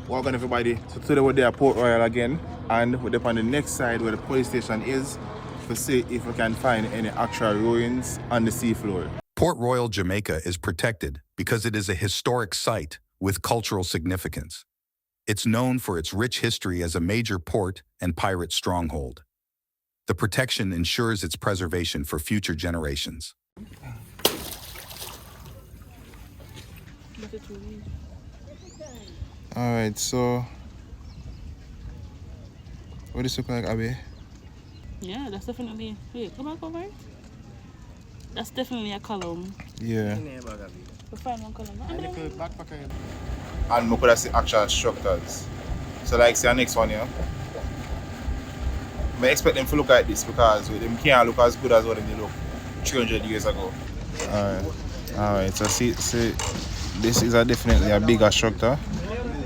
Welcome everybody. So today we're there at Port Royal again, and we're up on the next side where the police station is to see if we can find any actual ruins on the seafloor. Port Royal, Jamaica is protected because it is a historic site with cultural significance. It's known for its rich history as a major port and pirate stronghold. The protection ensures its preservation for future generations. Alright, so what does it look like, Abby? Yeah, that's definitely. Wait, come back over. That's definitely a column. Yeah. We find one column. And we could have seen actual structures. So like say the next one here. I expect them to look like this because them can't look as good as what they look 300 years ago. Alright, so see, this is definitely a bigger structure.